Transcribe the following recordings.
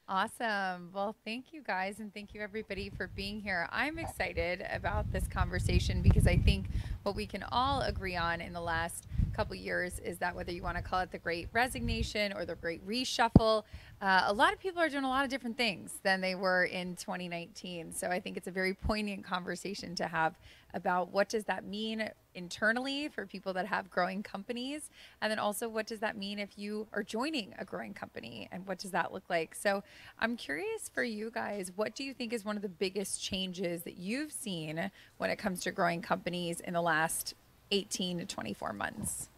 Awesome. Well, thank you guys, and thank you everybody for being here. I'm excited about this conversation because I think what we can all agree on in the last couple years is that whether you want to call it the great resignation or the great reshuffle, a lot of people are doing a lot of different things than they were in 2019. So I think it's a very poignant conversation to have about what does that mean internally for people that have growing companies, and then also what does that mean if you are joining a growing company, and what does that look like? So I'm curious for you guys, what do you think is one of the biggest changes that you've seen when it comes to growing companies in the last 18 to 24 months?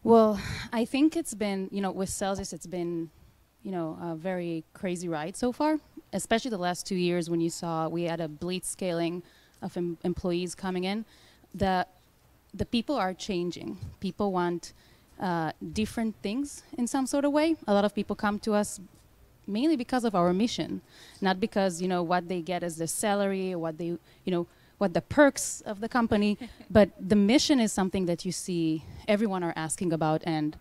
Well, I think it's been, with Celsius, it's been, a very crazy ride so far, especially the last 2 years when you saw we had a bleed scaling of employees coming in. The people are changing. People want different things in some sort of way. A lot of people come to us mainly because of our mission, not because, what they get as their salary or what they, what the perks of the company, but the mission is something that you see everyone are asking about and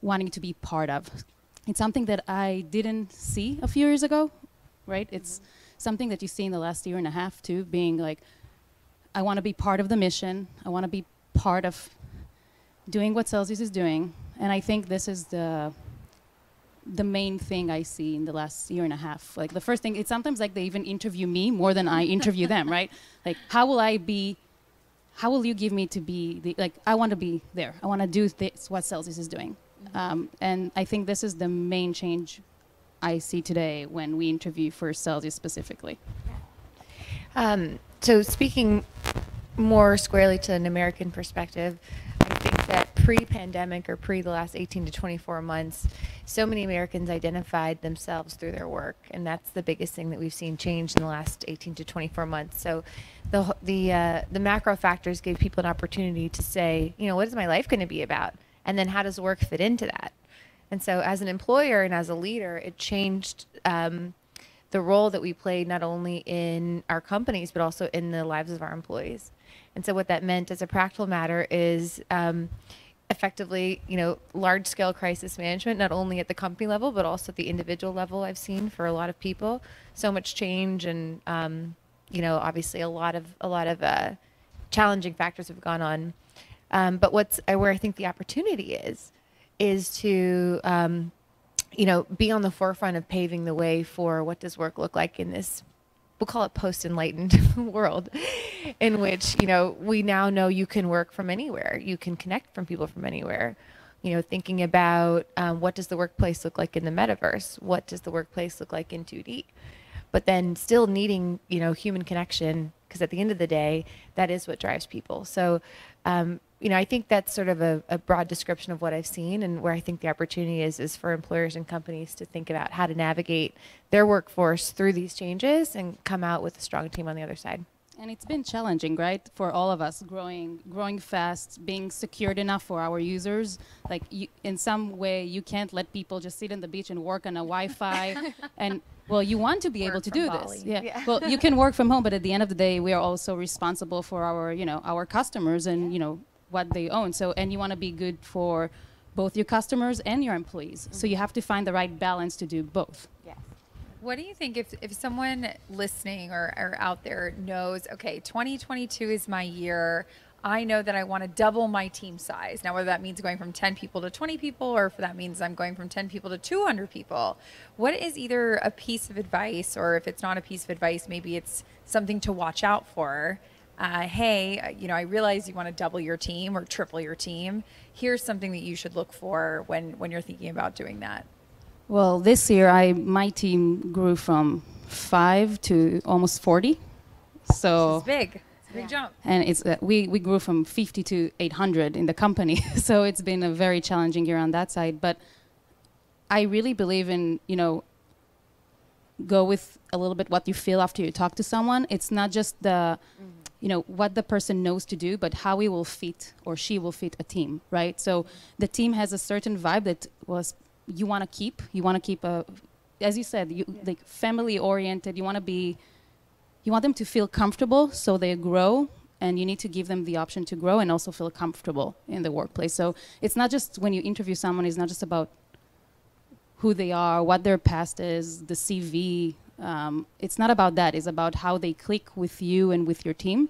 wanting to be part of. It's something that I didn't see a few years ago, right? It's something that you see in the last year and a half too, being like, I want to be part of the mission. I want to be part of doing what Celsius is doing. And I think this is the main thing I see in the last year and a half. Like the first thing, it's sometimes like they even interview me more than I interview them, right? Like, how will you give me to be, I want to be there. I want to do this, what Celsius is doing. And I think this is the main change I see today when we interview for Celsius specifically. So speaking more squarely to an American perspective, I think that pre-pandemic or pre the last 18 to 24 months, so many Americans identified themselves through their work, and that's the biggest thing that we've seen change in the last 18 to 24 months. So the macro factors gave people an opportunity to say, what is my life going to be about? And then how does work fit into that? And so as an employer and as a leader, it changed the role that we played not only in our companies, but also in the lives of our employees. And so what that meant as a practical matter is effectively, large-scale crisis management, not only at the company level, but also at the individual level. I've seen for a lot of people, so much change, and obviously a lot of challenging factors have gone on. But where I think the opportunity is to be on the forefront of paving the way for what does work look like in this, we'll call it post-enlightened world, in which, we now know you can work from anywhere. You can connect from people from anywhere. Thinking about what does the workplace look like in the metaverse? What does the workplace look like in 2D? But then still needing, human connection, because at the end of the day, that is what drives people. So, I think that's sort of a broad description of what I've seen, and where I think the opportunity is for employers and companies to think about how to navigate their workforce through these changes and come out with a strong team on the other side. And it's been challenging, right, for all of us, growing fast, being secured enough for our users. Like, in some way, you can't let people just sit on the beach and work on a Wi-Fi. And, well, you want to be able to do this. Yeah. Well, you can work from home, but at the end of the day, we are also responsible for our, our customers and, what they own. So, and you want to be good for both your customers and your employees. So you have to find the right balance to do both. Yes. What do you think if someone listening or out there knows, okay, 2022 is my year, I know that I want to double my team size. Now, whether that means going from 10 people to 20 people, or if that means I'm going from 10 people to 200 people, what is either a piece of advice, or if it's not a piece of advice, maybe it's something to watch out for? Hey, I realize you want to double your team or triple your team. Here's something that you should look for when you're thinking about doing that. Well, this year, my team grew from 5 to almost 40. So it's big. It's a big jump. And it's we grew from 50 to 800 in the company. So it's been a very challenging year on that side. But I really believe in, go with a little bit what you feel after you talk to someone. It's not just the what the person knows to do, but how he will fit or she will fit a team, right? So the team has a certain vibe that you want to keep. You want to keep as you said, like family oriented. You want them to feel comfortable so they grow, and you need to give them the option to grow and also feel comfortable in the workplace. So it's not just when you interview someone, it's not just about who they are, what their past is, the CV. It's not about that. It's about how they click with you and with your team.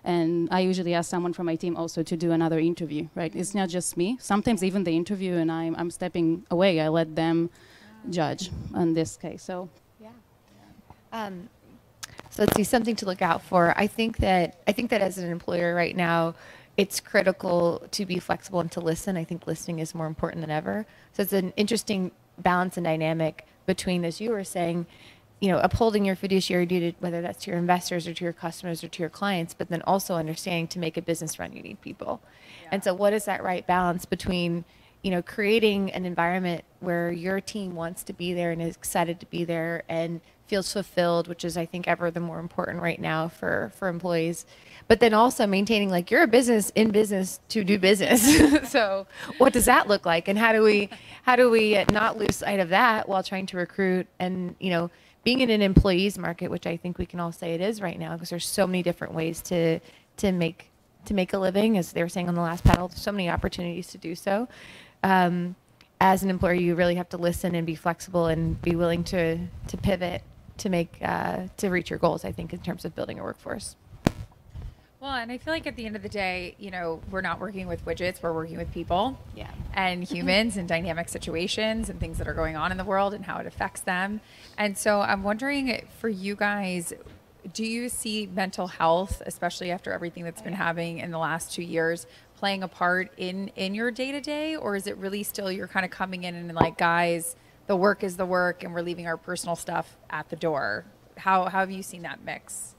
And I usually ask someone from my team also to do another interview, right? It's not just me. Sometimes even the interview and I'm stepping away. I let them judge in this case. So, so let's see, something to look out for. I think that as an employer right now, it's critical to be flexible and to listen. I think listening is more important than ever. So it's an interesting balance and dynamic between, as you were saying, upholding your fiduciary duty, whether that's to your investors or to your customers or to your clients, but then also understanding to make a business run, you need people. Yeah. And so what is that right balance between, creating an environment where your team wants to be there and is excited to be there and feels fulfilled, which is, I think, ever the more important right now for employees, but then also maintaining, like, you're a business in business to do business. So what does that look like? And how do we not lose sight of that while trying to recruit and, being in an employees market, which I think we can all say it is right now, because there's so many different ways to make a living, as they were saying on the last panel, there's so many opportunities to do so. As an employer, you really have to listen and be flexible and be willing to pivot to reach your goals, I think, in terms of building a workforce. Well, and I feel like at the end of the day, we're not working with widgets, we're working with people and humans and dynamic situations and things that are going on in the world and how it affects them. And so I'm wondering, for you guys, do you see mental health, especially after everything that's been happening in the last 2 years, playing a part in your day-to-day? Or is it really still you're kind of coming in and like, guys, the work is the work and we're leaving our personal stuff at the door? How have you seen that mix?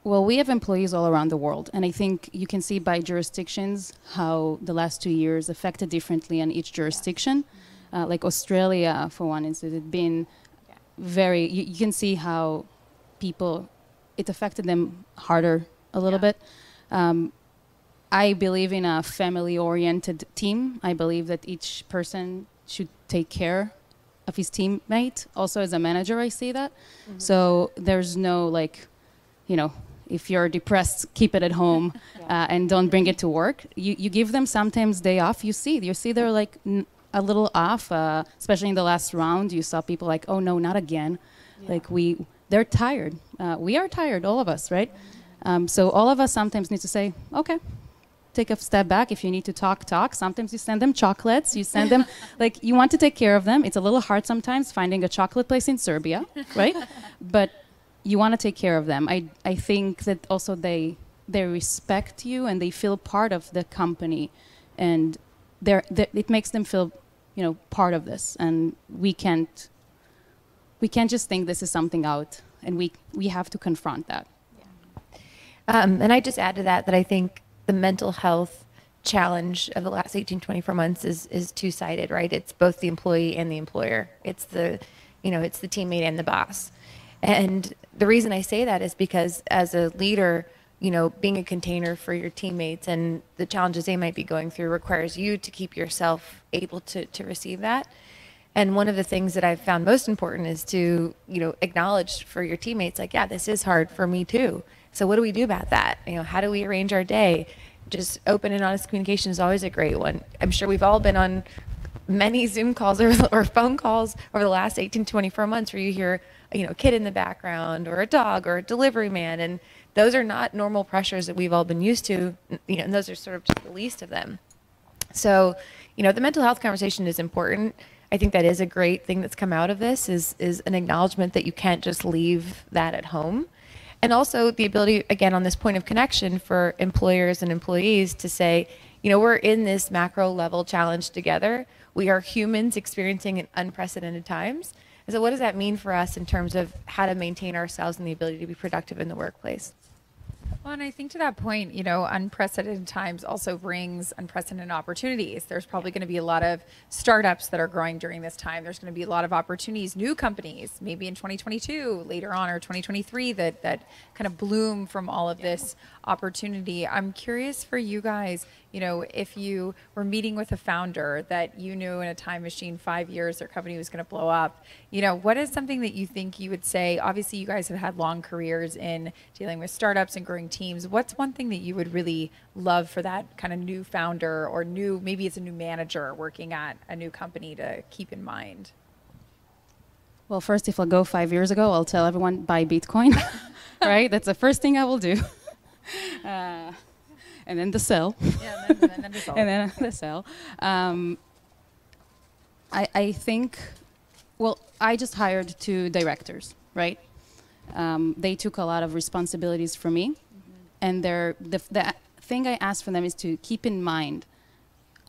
Well, we have employees all around the world, and I think you can see by jurisdictions how the last 2 years affected differently in each jurisdiction. Like Australia, for one instance, it's been very, you can see how it affected them harder a little bit. I believe in a family-oriented team. I believe that each person should take care of his teammate. Also, as a manager, I see that. Mm-hmm. So there's no, like, if you're depressed, keep it at home and don't bring it to work. You give them sometimes day off. You see they're like a little off, especially in the last round. You saw people like, oh no, not again. Yeah. Like they're tired. We are tired, all of us, right? So all of us sometimes need to say, okay, take a step back. If you need to talk. Sometimes you send them chocolates. You send them, like, you want to take care of them. It's a little hard sometimes finding a chocolate place in Serbia, right? But you want to take care of them. I think that also they respect you and they feel part of the company, and it makes them feel, part of this. And we can't just think this is something out, and we have to confront that. Yeah. And I just add to that I think the mental health challenge of the last 18, 24 months is two-sided, right? It's both the employee and the employer. It's the teammate and the boss. And the reason I say that is because as a leader, being a container for your teammates and the challenges they might be going through requires you to keep yourself able to receive that. And one of the things that I've found most important is to, acknowledge for your teammates, like, yeah, this is hard for me too. So what do we do about that? How do we arrange our day? Just open and honest communication is always a great one. I'm sure we've all been on many Zoom calls or phone calls over the last 18, 24 months where you hear, a kid in the background or a dog or a delivery man. And those are not normal pressures that we've all been used to, and those are sort of just the least of them. So, the mental health conversation is important. I think that is a great thing that's come out of this is an acknowledgement that you can't just leave that at home. And also the ability, again, on this point of connection for employers and employees to say, we're in this macro level challenge together. We are humans experiencing in unprecedented times. And so what does that mean for us in terms of how to maintain ourselves and the ability to be productive in the workplace? Well, and I think to that point, unprecedented times also brings unprecedented opportunities. There's probably going to be a lot of startups that are growing during this time. There's going to be a lot of opportunities, new companies, maybe in 2022 later on or 2023 that kind of bloom from all of this opportunity. I'm curious for you guys, if you were meeting with a founder that you knew in a time machine 5 years their company was going to blow up, what is something that you think you would say? Obviously, you guys have had long careers in dealing with startups and growing teams. What's one thing that you would really love for that kind of new founder or maybe it's a new manager working at a new company to keep in mind? Well, first, if I go 5 years ago, I'll tell everyone buy Bitcoin, right? That's the first thing I will do. And then the sell. Yeah, and then the sell. And then the sell. I think, well, I just hired 2 directors, right? They took a lot of responsibilities from me. And the thing I asked from them is to keep in mind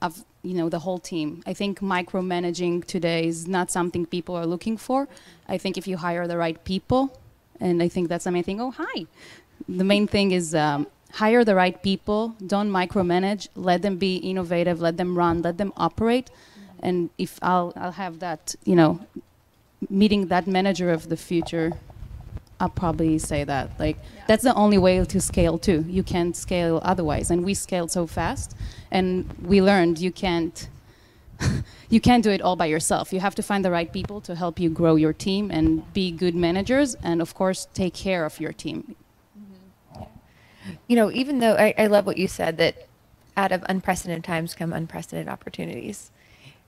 of, the whole team. I think micromanaging today is not something people are looking for. I think if you hire the right people, and I think that's the main thing. Oh, hi. The main thing is hire the right people, don't micromanage, let them be innovative, let them run, let them operate. And if I'll have that, meeting that manager of the future, I'll probably say that. That's the only way to scale too. You can't scale otherwise. And we scaled so fast, and we learned you can't do it all by yourself. You have to find the right people to help you grow your team and be good managers, and of course, take care of your team. Even though I love what you said, that out of unprecedented times come unprecedented opportunities.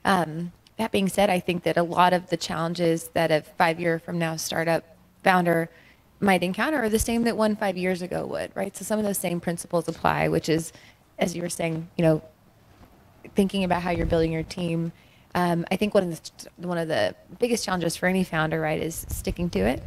That being said, I think that a lot of the challenges that a 5-year from now startup founder might encounter are the same that 5 years ago would, right? So some of those same principles apply, which is, as you were saying, thinking about how you're building your team. I think one of the biggest challenges for any founder, right, is sticking to it.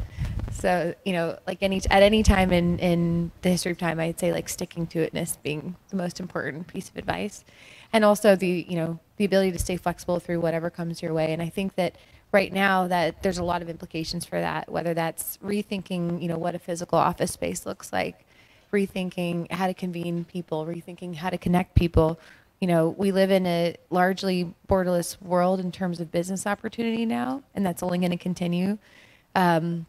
So, at any time in the history of time, I'd say sticking to itness being the most important piece of advice. And also the ability to stay flexible through whatever comes your way. And I think that right now that there's a lot of implications for that, whether that's rethinking, what a physical office space looks like, rethinking how to convene people, rethinking how to connect people. We live in a largely borderless world in terms of business opportunity now, and that's only going to continue. And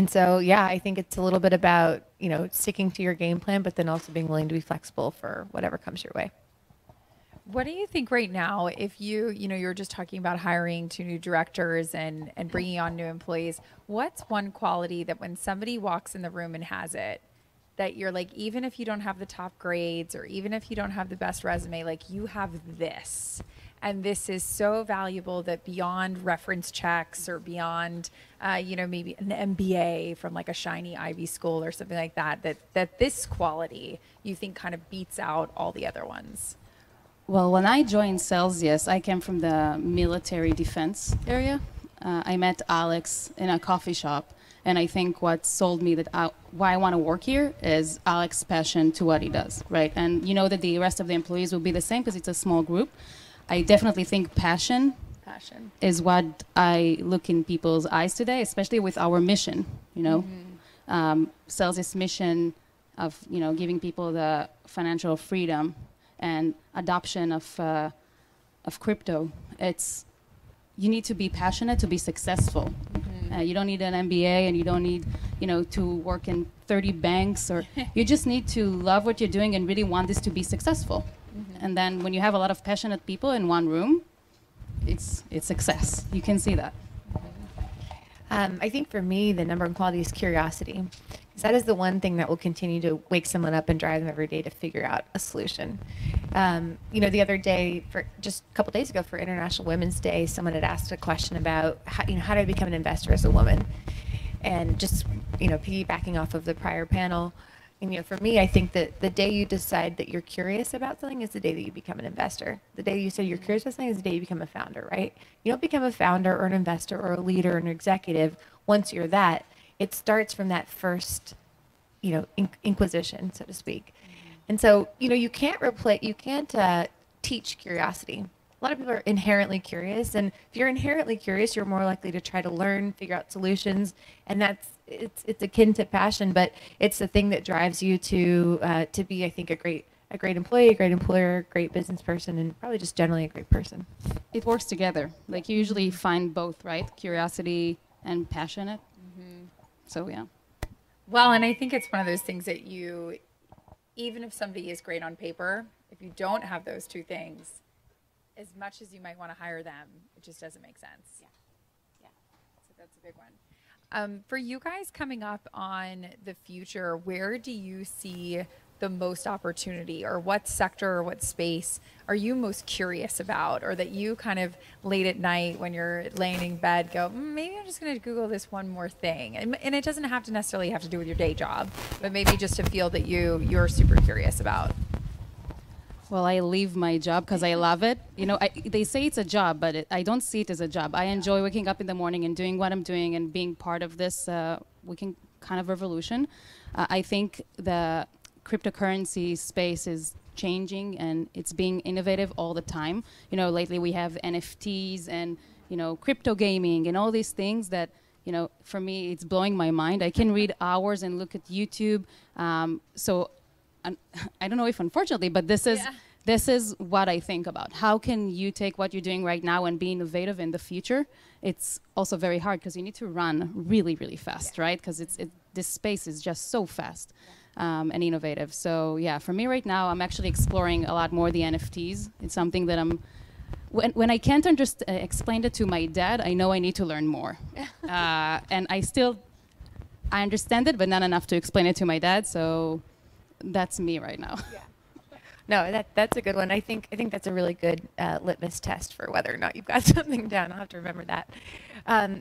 so, yeah, I think it's a little bit about, sticking to your game plan, but then also being willing to be flexible for whatever comes your way. What do you think right now, if you were just talking about hiring 2 new directors and bringing on new employees, what's one quality that when somebody walks in the room and has it, that you're even if you don't have the top grades or even if you don't have the best resume, you have this, and this is so valuable that beyond reference checks or beyond, maybe an MBA from a shiny Ivy school or something like that, that this quality you think kind of beats out all the other ones? Well, when I joined Celsius, I came from the military defense area. I met Alex in a coffee shop, and I think what sold me why I want to work here is Alex's passion to what he does, right? And that the rest of the employees will be the same because it's a small group. I definitely think passion is what I look in people's eyes today, especially with our mission, Celsius mission of, giving people the financial freedom and adoption of crypto. You need to be passionate to be successful. You don't need an MBA, and you don't need, to work in 30 banks, or you just need to love what you're doing and really want this to be successful. And then when you have a lot of passionate people in one room, it's success. You can see that. I think for me, the number one quality is curiosity. Because that is the one thing that will continue to wake someone up and drive them every day to figure out a solution. The other day, just a couple days ago for International Women's Day, someone had asked a question about how do I become an investor as a woman? And just, piggybacking off of the prior panel, and, for me, I think that the day you decide that you're curious about something is the day that you become an investor. The day you say you're curious about something is the day you become a founder, right? You don't become a founder or an investor or a leader or an executive once you're that. It starts from that first, inquisition, so to speak. And so, you can't teach curiosity. A lot of people are inherently curious, and if you're inherently curious, you're more likely to try to learn, figure out solutions, and it's akin to passion, but it's the thing that drives you to be, I think, a great employee, a great employer, great business person, and probably just generally a great person. It works together. You usually find both, right? Curiosity and passionate. So, yeah. Well, and I think it's one of those things that even if somebody is great on paper, if you don't have those 2 things, as much as you might want to hire them, it just doesn't make sense. Yeah. So that's a big one. For you guys coming up on the future, where do you see the most opportunity, or what sector or what space are you most curious about, or that you kind of late at night when you're laying in bed go, maybe I'm just going to Google this one more thing. And it doesn't have to necessarily have to do with your day job, but maybe just a field that you're super curious about. Well, I leave my job because I love it. You know, they say it's a job, but I don't see it as a job. I enjoy waking up in the morning and doing what I'm doing and being part of this kind of revolution. I think the cryptocurrency space is changing and it's being innovative all the time. You know, lately we have NFTs and, you know, crypto gaming and all these things that, you know, for me, it's blowing my mind. I can read hours and look at YouTube. I don't know if unfortunately, but this is what I think about. How can you take what you're doing right now and be innovative in the future? It's also very hard because you need to run really, really fast, right? Because this space is just so fast and innovative. So yeah, for me right now, I'm actually exploring a lot more the NFTs. It's something that when I can't explain it to my dad, I know I need to learn more. And I understand it, but not enough to explain it to my dad. So that's me right now. Yeah. No, that's a good one. I think that's a really good litmus test for whether or not you've got something down. I'll have to remember that.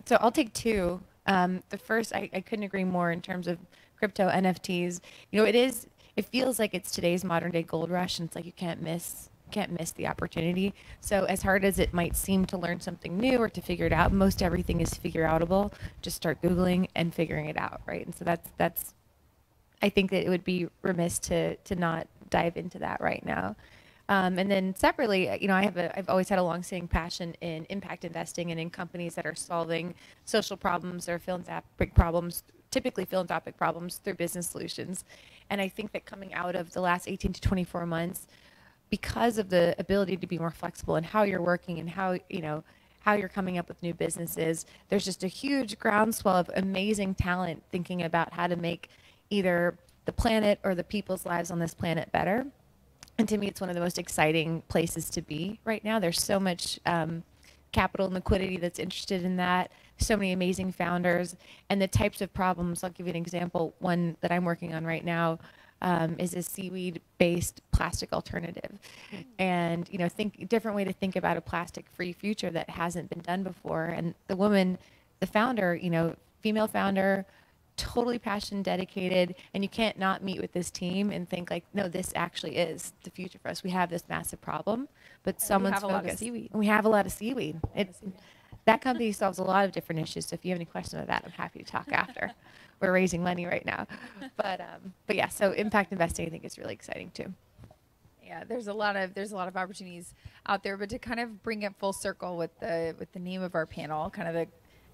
So I'll take two. The first, I couldn't agree more in terms of crypto NFTs. You know, it feels like it's today's modern day gold rush, and it's like you can't miss the opportunity. So as hard as it might seem to learn something new or to figure it out, most everything is figure outable. Just start Googling and figuring it out, right? And so that's I think that it would be remiss to not dive into that right now. And then separately, you know, I've always had a long-standing passion in impact investing and in companies that are solving social problems or philanthropic problems, typically philanthropic problems, through business solutions. And I think that coming out of the last 18 to 24 months, because of the ability to be more flexible in how you're working and how you're coming up with new businesses, there's just a huge groundswell of amazing talent thinking about how to make either the planet or the people's lives on this planet better. And to me, it's one of the most exciting places to be right now. There's so much capital and liquidity that's interested in that, so many amazing founders, and the types of problems. I'll give you an example. One that I'm working on right now is a seaweed-based plastic alternative. And, you know, different way to think about a plastic-free future that hasn't been done before. And the founder, you know, female founder, totally passionate, dedicated, and you can't not meet with this team and think like, no, this actually is the future for us. We have this massive problem, but someone's focused. We have a lot of seaweed. We have a lot of seaweed. That company solves a lot of different issues. So if you have any questions about that, I'm happy to talk after. We're raising money right now, but yeah. So impact investing, I think, is really exciting too. Yeah, there's a lot of opportunities out there, but to kind of bring it full circle with the name of our panel, kind of the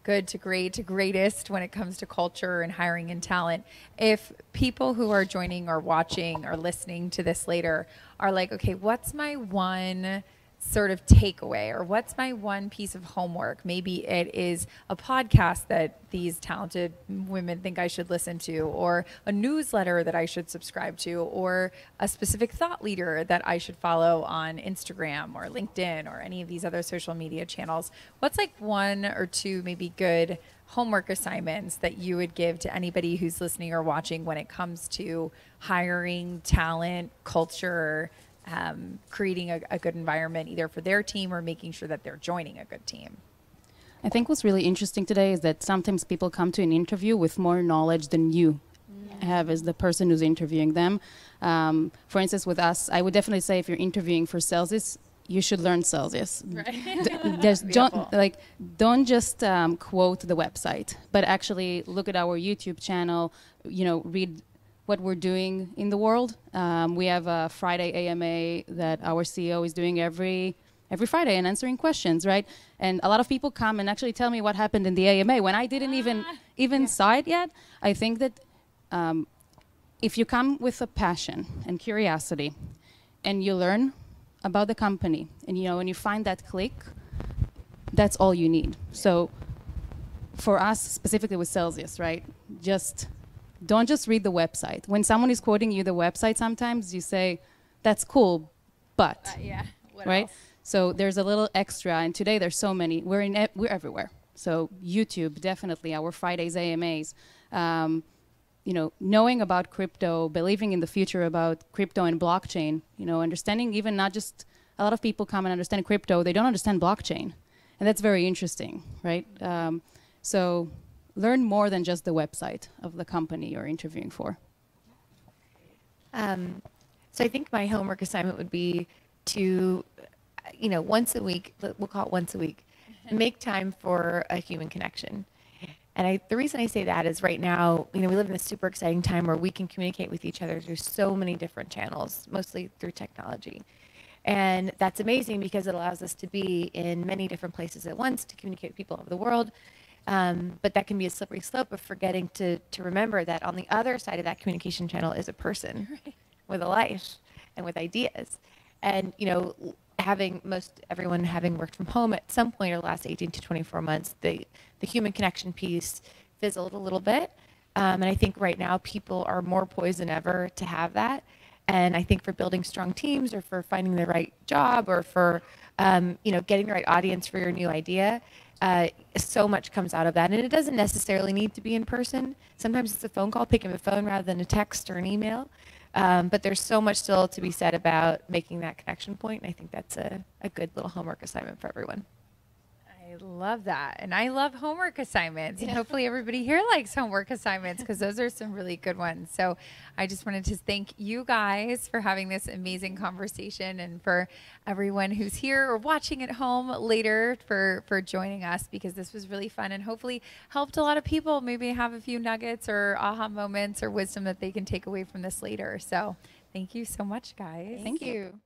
good to great to greatest when it comes to culture and hiring and talent. If people who are joining or watching or listening to this later are like, okay, what's my one sort of takeaway, or what's my one piece of homework? Maybe it is a podcast that these talented women think I should listen to, or a newsletter that I should subscribe to, or a specific thought leader that I should follow on Instagram or LinkedIn or any of these other social media channels. What's like one or two maybe good homework assignments that you would give to anybody who's listening or watching when it comes to hiring, talent, culture, creating a good environment either for their team or making sure that they're joining a good team? I think what's really interesting today is that sometimes people come to an interview with more knowledge than you have as the person who's interviewing them. For instance, with us, I would definitely say if you're interviewing for Celsius, you should learn Celsius. Right. Don't just quote the website, but actually look at our YouTube channel, you know, read what we're doing in the world. We have a Friday AMA that our CEO is doing every Friday and answering questions, right? And a lot of people come and actually tell me what happened in the AMA when I didn't even saw it yet. I think that if you come with a passion and curiosity and you learn about the company and, you know, when you find that click, that's all you need. So for us, specifically with Celsius, right, don't just read the website. When someone is quoting you the website, sometimes you say, that's cool, but, right? Else? So there's a little extra, and today there's so many. We're everywhere. So YouTube, definitely, our Fridays AMAs. knowing about crypto, believing in the future about crypto and blockchain, understanding even not just a lot of people come and understand crypto, they don't understand blockchain. And that's very interesting, right? So learn more than just the website of the company you're interviewing for. So I think my homework assignment would be to, once a week, we'll call it once a week, make time for a human connection. And the reason I say that is right now, we live in this super exciting time where we can communicate with each other through so many different channels, mostly through technology. And that's amazing because it allows us to be in many different places at once to communicate with people over the world. But that can be a slippery slope of forgetting to remember that on the other side of that communication channel is a person with a life and with ideas. And, everyone having worked from home at some point over the last 18 to 24 months, the human connection piece fizzled a little bit. And I think right now people are more poised than ever to have that. And I think for building strong teams or for finding the right job or for, getting the right audience for your new idea, so much comes out of that. And it doesn't necessarily need to be in person. Sometimes it's a phone call, picking up the phone rather than a text or an email. But there's so much still to be said about making that connection point. And I think that's a good little homework assignment for everyone. I love that. And I love homework assignments. And hopefully everybody here likes homework assignments because those are some really good ones. So I just wanted to thank you guys for having this amazing conversation and for everyone who's here or watching at home later for joining us, because this was really fun and hopefully helped a lot of people maybe have a few nuggets or aha moments or wisdom that they can take away from this later. So thank you so much, guys. Thank you.